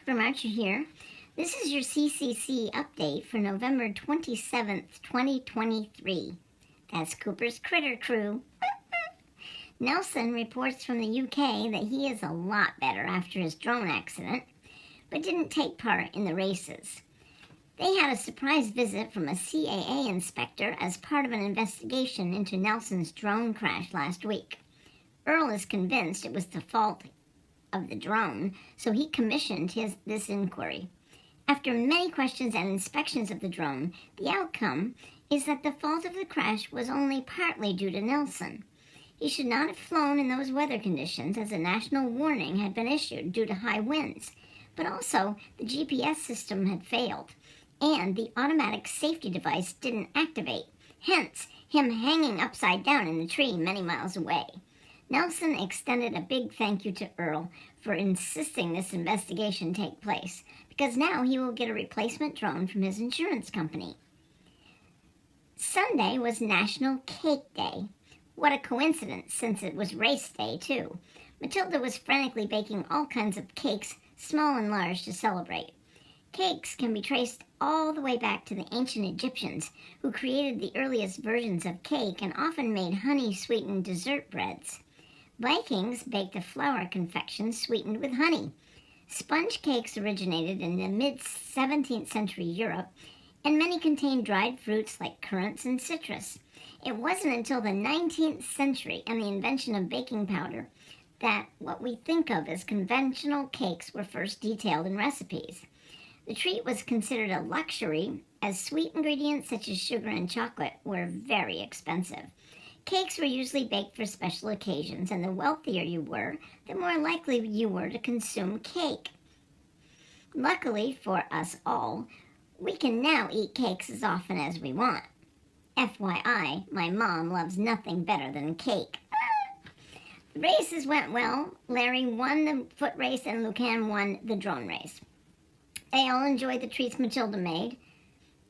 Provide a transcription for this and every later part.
Cooper Marcher here. This is your CCC Update for November 27th, 2023. That's Cooper's Critter Crew. Nelson reports from the UK that he is a lot better after his drone accident, but didn't take part in the races. They had a surprise visit from a CAA inspector as part of an investigation into Nelson's drone crash last week. Earl is convinced it was the fault of the drone, so he commissioned this inquiry. After many questions and inspections of the drone, the outcome is that the fault of the crash was only partly due to Nelson. He should not have flown in those weather conditions, as a national warning had been issued due to high winds, but also the GPS system had failed, and the automatic safety device didn't activate, hence him hanging upside down in the tree many miles away. Nelson extended a big thank you to Earl for insisting this investigation take place, because now he will get a replacement drone from his insurance company. Sunday was National Cake Day. What a coincidence, since it was race day, too. Matilda was frantically baking all kinds of cakes, small and large, to celebrate. Cakes can be traced all the way back to the ancient Egyptians, who created the earliest versions of cake and often made honey-sweetened dessert breads. Vikings baked a flour confection sweetened with honey. Sponge cakes originated in the mid-17th century Europe, and many contained dried fruits like currants and citrus. It wasn't until the 19th century and the invention of baking powder that what we think of as conventional cakes were first detailed in recipes. The treat was considered a luxury, as sweet ingredients such as sugar and chocolate were very expensive. Cakes were usually baked for special occasions, and the wealthier you were, the more likely you were to consume cake. Luckily for us all, we can now eat cakes as often as we want. FYI, my mom loves nothing better than cake. The races went well. Larry won the foot race and Lucan won the drone race. They all enjoyed the treats Matilda made.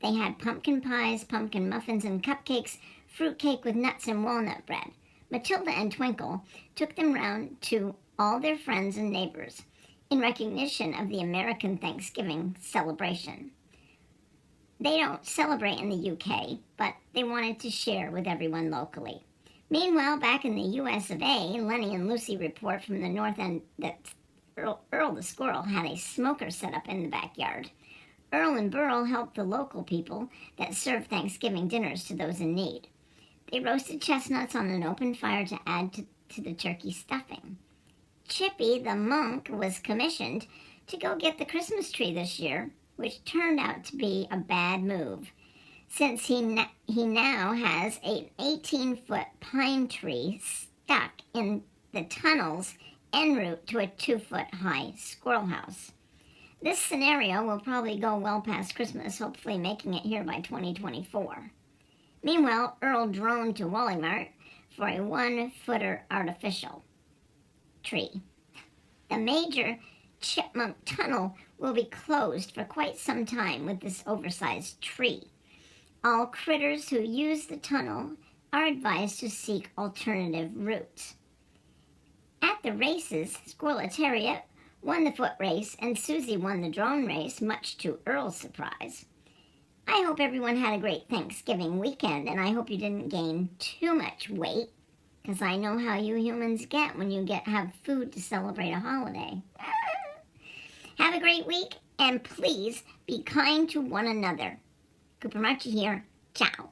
They had pumpkin pies, pumpkin muffins, and cupcakes, fruitcake with nuts and walnut bread. Matilda and Twinkle took them round to all their friends and neighbors in recognition of the American Thanksgiving celebration. They don't celebrate in the UK, but they wanted to share with everyone locally. Meanwhile, back in the US of A, Lenny and Lucy report from the north end that Earl the squirrel had a smoker set up in the backyard. Earl and Burl helped the local people that served Thanksgiving dinners to those in need. They roasted chestnuts on an open fire to add to the turkey stuffing. Chippy the monk was commissioned to go get the Christmas tree this year, which turned out to be a bad move, since he now has an 18-foot pine tree stuck in the tunnels en route to a 2-foot-high squirrel house. This scenario will probably go well past Christmas, hopefully making it here by 2024. Meanwhile, Earl droned to Wally-Mart for a 1-footer artificial tree. The major chipmunk tunnel will be closed for quite some time with this oversized tree. All critters who use the tunnel are advised to seek alternative routes. At the races, Squirrelitaria won the foot race and Susie won the drone race, much to Earl's surprise. I hope everyone had a great Thanksgiving weekend, and I hope you didn't gain too much weight, because I know how you humans get when you have food to celebrate a holiday. Have a great week, and please be kind to one another. Cooper Marcher here. Ciao.